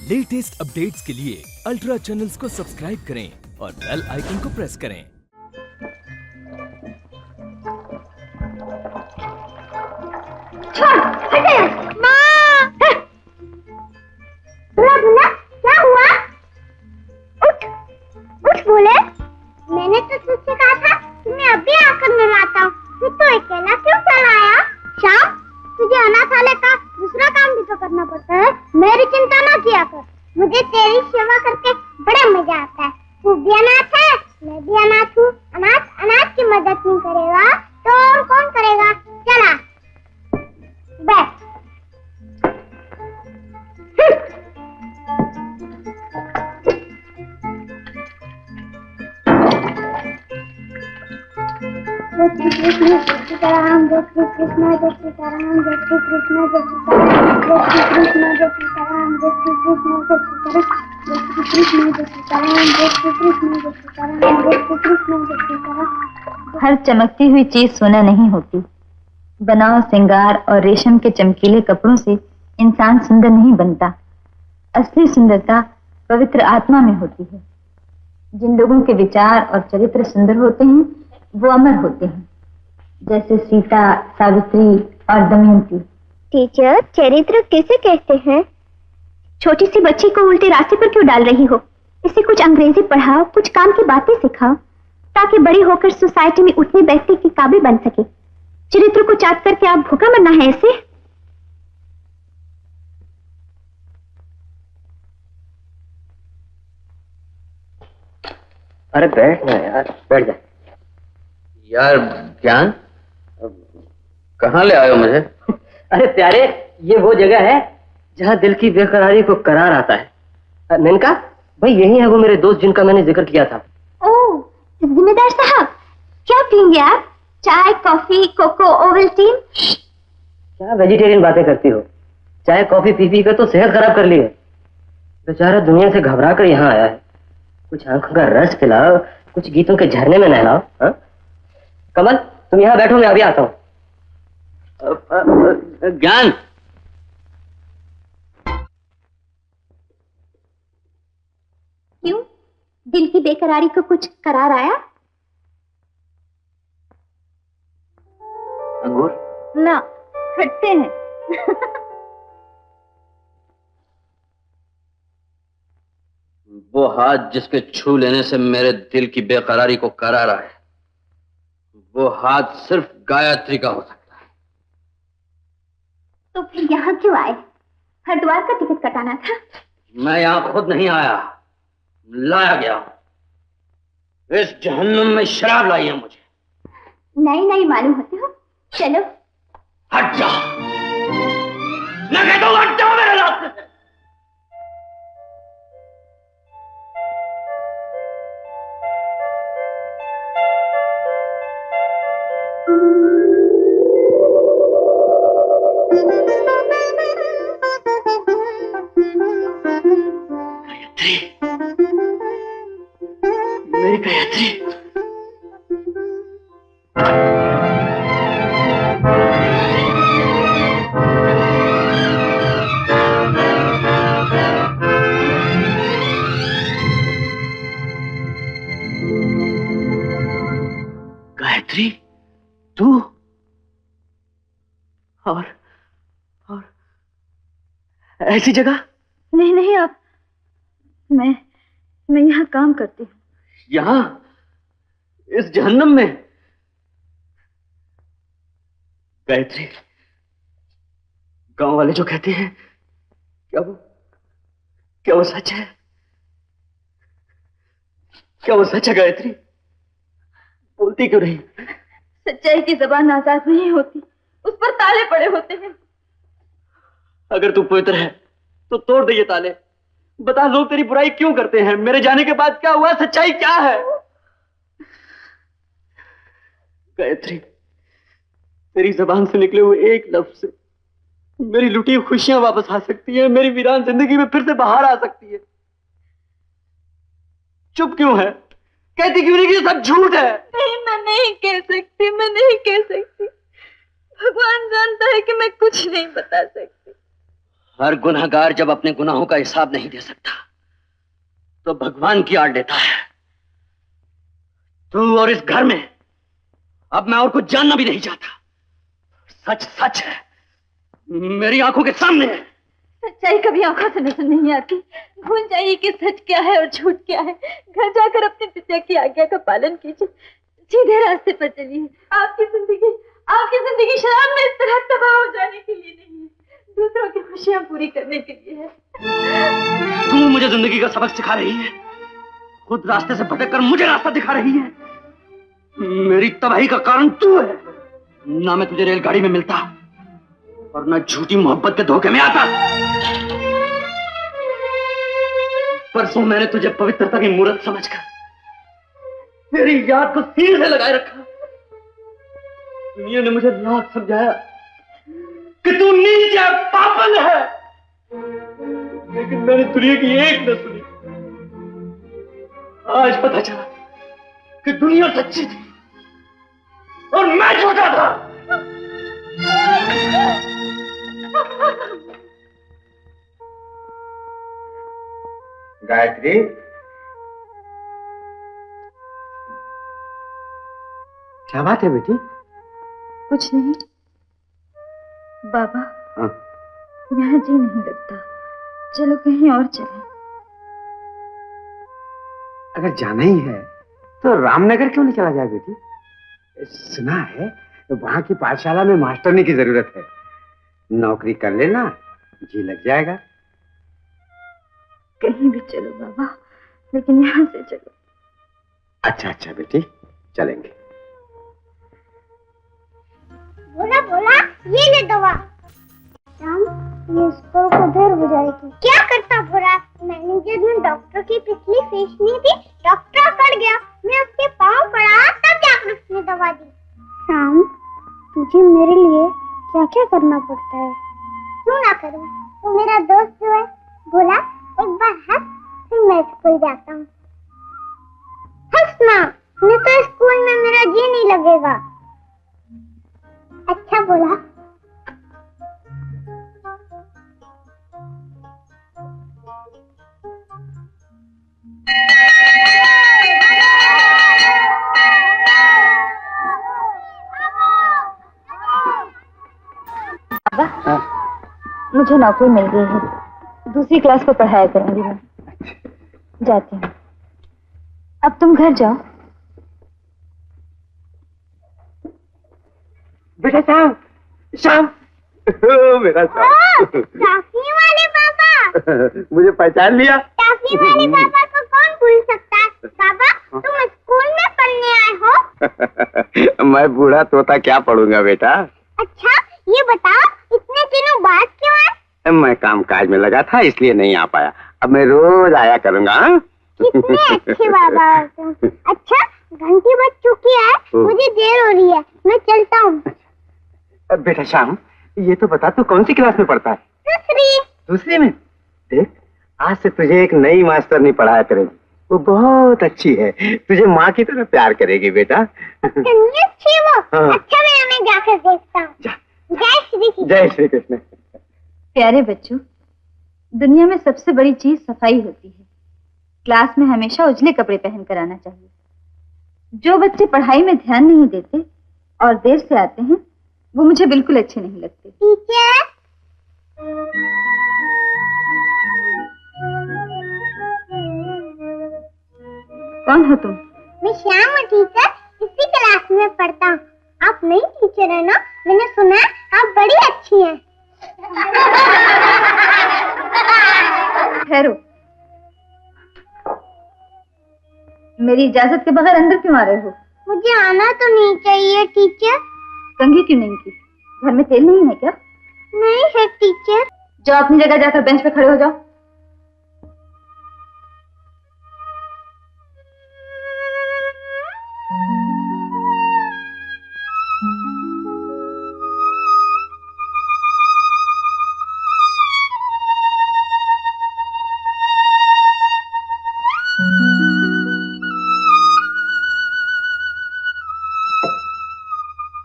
Latest updates के लिए ultra channels को सब्सक्राइब करें और बेल आइकन को प्रेस करें। क्या हुआ? उठ, उठ बोले। मैंने तो तुझसे कहा था कि मैं अभी आकर मिलाता हूँ। फिर तो अकेला क्यों चला आया? श्याम, तुझे अनाथालय का दूसरा काम भी तो करना पड़ता है। मेरी चिंता ना किया कर, मुझे तेरी सेवा करके बड़ा मजा आता है। तू भी अनाथ है, मैं भी अनाथ हूँ। अनाथ अनाथ की मदद नहीं करेगा तो और कौन करेगा? चला बैठ। जय श्री कृष्ण जय सीताराम, जय श्री कृष्ण जय सीताराम, जय श्री कृष्ण जय सीताराम, जय श्री कृष्ण जय सीताराम, जय श्री कृष्ण जय सीताराम, जय श्री कृष्ण जय सीताराम, जय श्री कृष्ण जय सीताराम। हर चमकती हुई चीज सोना नहीं होती। बनाव, श्रृंगार और रेशम के चमकीले कपड़ों से इंसान सुंदर नहीं बनता। असली सुंदरता पवित्र आत्मा में होती है। जिन लोगों के विचार और चरित्र सुंदर होते हैं वो अमर होते हैं, जैसे सीता, सावित्री और दमयंती। टीचर, चरित्र किसे कहते हैं? छोटी सी बच्ची को उल्टे रास्ते पर क्यों डाल रही हो? इसे कुछ अंग्रेजी पढ़ाओ, कुछ काम की बातें सिखाओ, ताकि बड़ी होकर सोसाइटी में उठने बैठने के काबिल बन सके। चरित्र को चाट करके आप भूखा मरना है इसे? अरे बैठ ना यार, बैठ जा। यार ज्ञान, कहाँ ले आयो मुझे? अरे प्यारे, ये वो जगह है जहाँ दिल की बेकरारी को करार आता है। मेनका भाई, यही है वो मेरे दोस्त जिनका मैंने जिक्र किया था। ओह, जिम्मेदार साहब, क्या पियेंगे आप? चाय, कॉफी, कोको, ओवल्टीन? क्या वेजिटेरियन बातें करती हो? चाय कॉफी पी पी कर तो सेहत खराब कर ली है। बेचारा दुनिया से घबरा कर यहाँ आया है। कुछ आंखों का रस पिलाओ, कुछ गीतों के झरने में नहलाओ। हाँ? कमल, तुम यहाँ बैठो, मैं अभी आता हूँ। ज्ञान, क्यों? दिल की बेकरारी को कुछ करार आया? अंगूर ना, खट्टे हैं। वो हाथ जिसके छू लेने से मेरे दिल की बेकरारी को करार आए, वो हाथ सिर्फ गायत्री का हो सकता है। तो फिर यहाँ क्यों आए? हरिद्वार का टिकट कटाना था। मैं यहाँ खुद नहीं आया, लाया गया। इस जहन्नुम में शराब लाई है मुझे। नहीं नहीं मालूम होते हो। चलो हट जा, मैं कहता हूँ हट जाओ मेरे रास्ते से। मेरी गायत्री, गायत्री, तू? और ऐसी जगह? नहीं नहीं, आप, मैं यहाँ काम करती हूँ। यहाँ इस जहन्नुम में? गायत्री, गांव वाले जो कहते हैं, क्या वो सच है? क्या वो सच है गायत्री? बोलती क्यों नहीं? सच्चाई की जबान आजाद नहीं होती, उस पर ताले पड़े होते हैं। अगर तू पवित्र है तो तोड़ दे ये ताले। बता, लोग तेरी बुराई क्यों करते हैं? मेरे जाने के बाद क्या हुआ? सच्चाई क्या है? गायत्री, तेरी जबान से निकले हुए एक लफ्ज से मेरी लुटी खुशियां वापस आ सकती है, मेरी वीरान जिंदगी में फिर से बाहर आ सकती है। चुप क्यों है? कहती क्यों नहीं कि सब झूठ है? नहीं, मैं नहीं कह सकती, मैं नहीं कह सकती। भगवान जानता है कि मैं कुछ नहीं बता सकती। हर गुनहगार जब अपने गुनाहों का हिसाब नहीं दे सकता तो भगवान की आड़ लेता है। तू और इस घर में अब मैं और कुछ जानना भी नहीं चाहता। सच सच है, मेरी आंखों के सामने है। सच्चाई कभी आंखों से नजर नहीं आती। भूल जाइए कि सच क्या है और झूठ क्या है। घर जाकर अपने पिता की आज्ञा का पालन कीजिए, सीधे रास्ते पर चलिए। आपकी जिंदगी शराब में इस तरह तबाह हो जाने के लिए नहीं है, दूसरों की खुशियां पूरी करने के लिए है। तू मुझे जिंदगी का सबक सिखा रही है, खुद रास्ते से भटक कर मुझे रास्ता दिखा रही है। मेरी तबाही का कारण तू है। ना मैं तुझे रेलगाड़ी में मिलता और ना झूठी मोहब्बत के धोखे में आता। परसों मैंने तुझे पवित्रता की मूर्त समझकर तेरी याद को सीने से लगाए रखा। दुनिया ने मुझे लाख समझाया कि तू नीच है, पागल है, लेकिन मैंने दुनिया की एक न सुनी। आज पता चला कि दुनिया सच्ची थी और मैं झूठा था। गायत्री, क्या बात है बेटी? कुछ नहीं बाबा। हाँ। यहाँ जी नहीं लगता, चलो कहीं और चलें। अगर जाना ही है तो रामनगर क्यों नहीं चला जाए बेटी? सुना है वहां की पाठशाला में मास्टरनी की जरूरत है। नौकरी कर लेना, जी लग जाएगा। कहीं भी चलो बाबा, लेकिन यहाँ से चलो। अच्छा अच्छा बेटी, चलेंगे। बोला बोला, ये ले दवा। श्याम, ये स्कोर को देर हो जाएगी। क्या करता भोला? मैनेजर ने डॉक्टर की पिछली फीस नहीं दी, डॉक्टर अकड़ गया। मैं उसके पाँव पड़ा तब जाकर उसने दवा दी। श्याम, तुझे मेरे लिए क्या क्या करना पड़ता है? क्यों ना करूं? तू मेरा दोस्त जो है। भोला, एक बार हंस, फिर मैं स्कूल जाता हूँ। हंस ना, नहीं तो स्कूल में मेरा जी नहीं लगेगा। अच्छा बोला। बाबा, मुझे नौकरी मिल गई है, दूसरी क्लास को पढ़ाया करूंगी मैं। जाती हूँ, अब तुम घर जाओ। बेटा श्याम, श्याम, मेरा श्याम। टॉफी वाले पापा। मुझे पहचान लिया? टॉफी वाले पापा को कौन भूल सकता है? पापा, तुम स्कूल में पढ़ने आए हो? मैं बूढ़ा तोता क्या पढ़ूंगा बेटा। अच्छा, ये बताओ इतने दिनों बाद क्यों आए? मैं कामकाज में लगा था इसलिए नहीं आ पाया। अब मैं रोज आया करूंगा। कितने अच्छे बाबा हो तुम। अच्छा, घंटी बज चुकी है, मुझे देर हो रही है, मैं चलता हूँ। बेटा श्याम, ये तो बता तू कौन सी क्लास में पढ़ता है? दूसरी। दूसरी में? देख, आज से तुझे एक नई मास्टरनी पढ़ाया करेगी। वो बहुत अच्छी है, तुझे माँ की तरह प्यार करेगी बेटा। इतनी अच्छी वो? हाँ। अच्छा, मैं जाकर देखता हूँ। जय श्री कृष्ण। जय श्री कृष्ण। प्यारे बच्चों, दुनिया में सबसे बड़ी चीज सफाई होती है। क्लास में हमेशा उजले कपड़े पहनकर आना चाहिए। जो बच्चे पढ़ाई में ध्यान नहीं देते और देर से आते हैं, वो मुझे बिल्कुल अच्छे नहीं लगते। टीचर, कौन हो तुम? मैं श्याम हूँ टीचर, इसी क्लास में पढ़ता हूँ। आप नई टीचर है ना? मैंने सुना आप बड़ी अच्छी हैं। ठहरो, मेरी इजाजत के बगैर अंदर क्यों आ रहे हो? मुझे आना तो नहीं चाहिए टीचर। कंघी क्यों नहीं की? घर में तेल नहीं है क्या? नहीं है टीचर। जाओ अपनी जगह जाकर बेंच पे खड़े हो जाओ।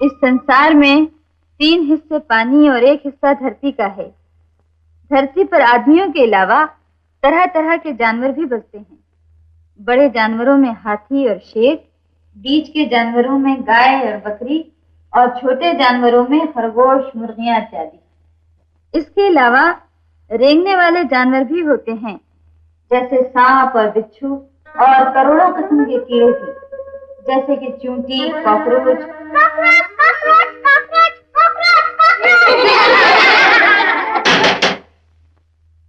इस संसार में 3 हिस्से पानी और 1 हिस्सा धरती का है। धरती पर आदमियों के अलावा तरह तरह के जानवर भी बसते हैं। बड़े जानवरों में हाथी और शेर, बीच के जानवरों में गाय और बकरी, और छोटे जानवरों में खरगोश, मुर्गियां इत्यादि। इसके अलावा रेंगने वाले जानवर भी होते हैं, जैसे सांप और बिच्छू, और करोड़ों किस्म के कीड़े भी, जैसे कि चूंटी, कॉकरोच।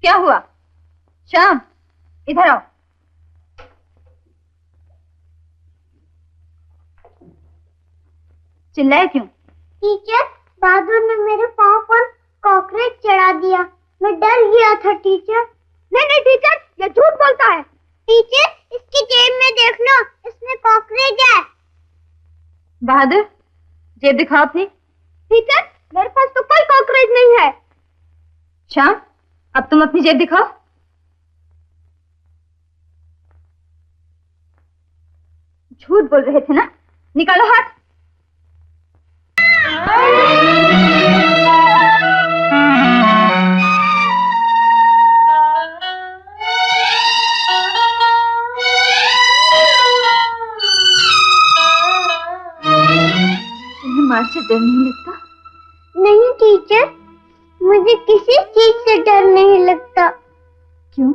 क्या हुआ? श्याम, इधर आओ। चिल्लाए क्यों? टीचर, बहादुर ने मेरे पाँव पर कॉकरोच चढ़ा दिया। मैं डर गया था टीचर। नहीं टीचर, ये झूठ बोलता है। टीचर, इसकी जेब में देख लो, इसमें कॉकरोच है। बहादुर, जेब दिखाओ अपनी। टीचर, मेरे पास तो कोई कॉकरोच नहीं है। श्याम, अब तुम अपनी जेब दिखाओ। झूठ बोल रहे थे ना? निकालो हाथ। तुम्हें मार से डर नहीं लगता? नहीं टीचर, मुझे किसी चीज से डर नहीं लगता। क्यों?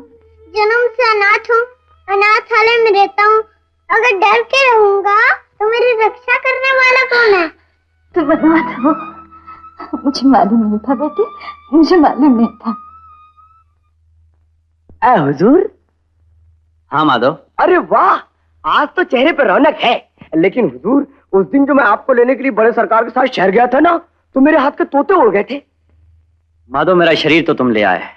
जन्म से अनाथ हूँ, अनाथालय में रहता हूँ। अगर डर के रहूंगा तो मेरी रक्षा करने वाला कौन है? तुम अनाथ हो? मुझे मालूम नहीं था बेटे, मुझे मालूम नहीं था। हुजूर। हाँ माधव। अरे वाह, आज तो चेहरे पर रौनक है। लेकिन हुजूर, उस दिन जो मैं आपको लेने के लिए बड़े सरकार के साथ शहर गया था ना, तो मेरे हाथ के तोते उड़ गए थे। माधव, मेरा शरीर तो तुम ले आए,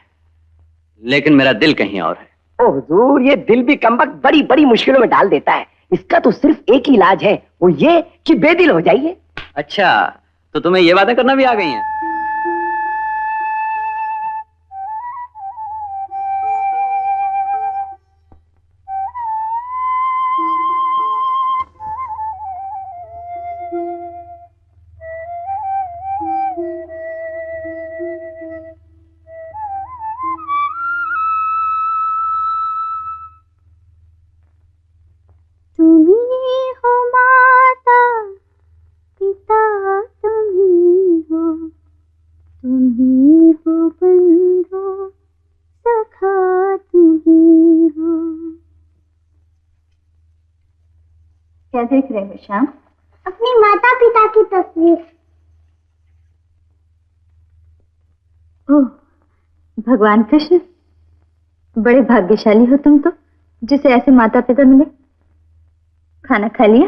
लेकिन मेरा दिल कहीं और है। ओ हुजूर, ये दिल भी कमबख्त बड़ी बड़ी मुश्किलों में डाल देता है। इसका तो सिर्फ एक ही इलाज है, वो ये कि बेदिल हो जाइए। अच्छा, तो तुम्हें ये बातें करना भी आ गई हैं? क्या देख रहे हो श्याम? अपनी माता पिता की तस्वीर। ओह, भगवान कृष्ण, बड़े भाग्यशाली हो तुम तो, जिसे ऐसे माता पिता मिले। खाना खा लिया?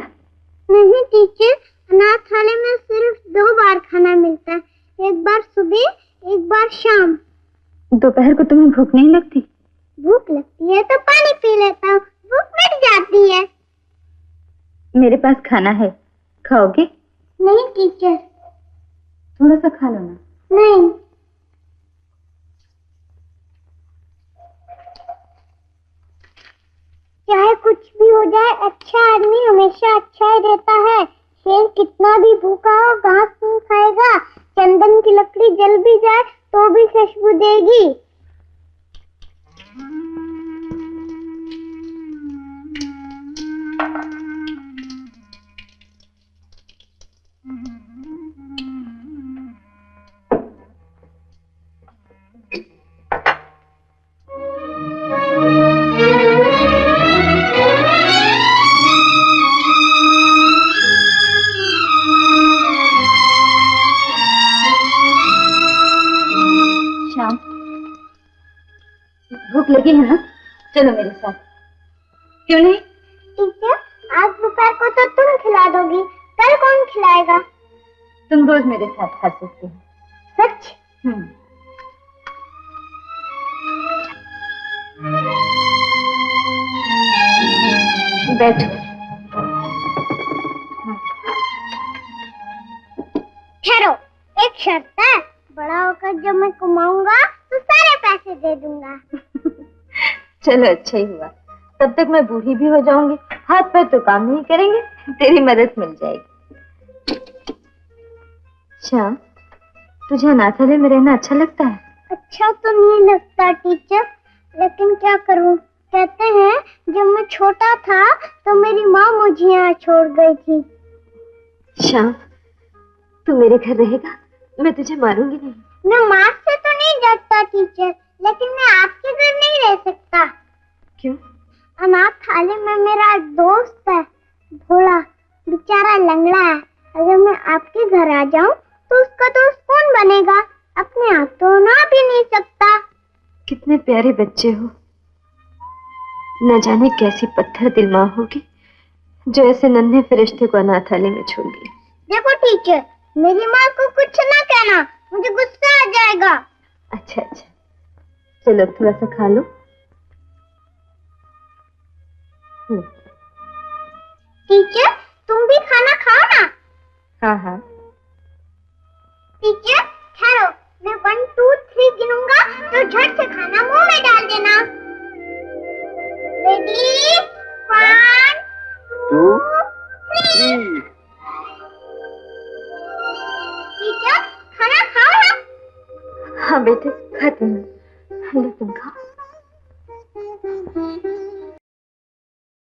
नहीं टीचर, अनाथालय में सिर्फ 2 बार खाना मिलता है, एक बार सुबह, एक बार शाम। दोपहर को तुम्हें भूख नहीं लगती? भूख लगती है तो पानी पी लेता हूँ, भूख मिट जाती है। मेरे पास खाना है, खाओगे? नहीं टीचर। थोड़ा सा खा लो ना। नहीं। चाहे कुछ भी हो जाए, अच्छा आदमी हमेशा अच्छा ही रहता है। शेर कितना भी भूखा हो घास नहीं खाएगा, चंदन की लकड़ी जल भी जाए तो भी खुशबू देगी। भूख लगी है ना? चलो मेरे साथ। क्यों नहीं? टीचर, आज दोपहर को तो तुम खिला दोगी, कल कौन खिलाएगा? तुम रोज मेरे साथ खा सकते हो। सच? बैठो। ठहरो, एक शर्त है, बड़ा होकर जब मैं कमाऊंगा तो सारे पैसे दे दूंगा। चलो अच्छा ही हुआ, तब तक मैं बूढ़ी भी हो जाऊंगी, हाथ पैर तो काम नहीं करेंगे, तेरी मदद मिल जाएगी। श्याम, तुझे अनाथालय में रहना अच्छा लगता है? अच्छा तो नहीं लगता टीचर, लेकिन क्या करूं? कहते हैं जब मैं छोटा था तो मेरी माँ मुझे यहाँ छोड़ गई थी। श्याम, तू मेरे घर रहेगा, मैं तुझे मारूंगी नहीं। मैं माँ से तो नहीं डरता टीचर, लेकिन मैं आपके घर नहीं रह सकता। क्यों? अनाथालय में मेरा एक दोस्त है, भोला, बेचारा लंगड़ा है। अगर मैं आपके घर आ जाऊं तो उसका दोस्त कौन बनेगा? अपने आप तो ना भी नहीं सकता। कितने प्यारे बच्चे हो, न जाने कैसी पत्थर दिल माँ होगी जो ऐसे नन्हे फरिश्ते को अनाथालय में छोड़ गई। देखो टीचर, मेरी माँ को कुछ ना कहना, मुझे गुस्सा आ जाएगा। अच्छा अच्छा, चलो थोड़ा सा खा लो। टीचर तुम भी खाना खाओ ना। हाँ हाँ। टीचर ठहरो, मैं 1 2 3 गिनूंगा तो झट से खाना मुंह में डाल देना। रेडी 1 2 3। टीचर खाना खाओ ना। हाँ बेटे, खाती हूँ, लो तुम खाओ।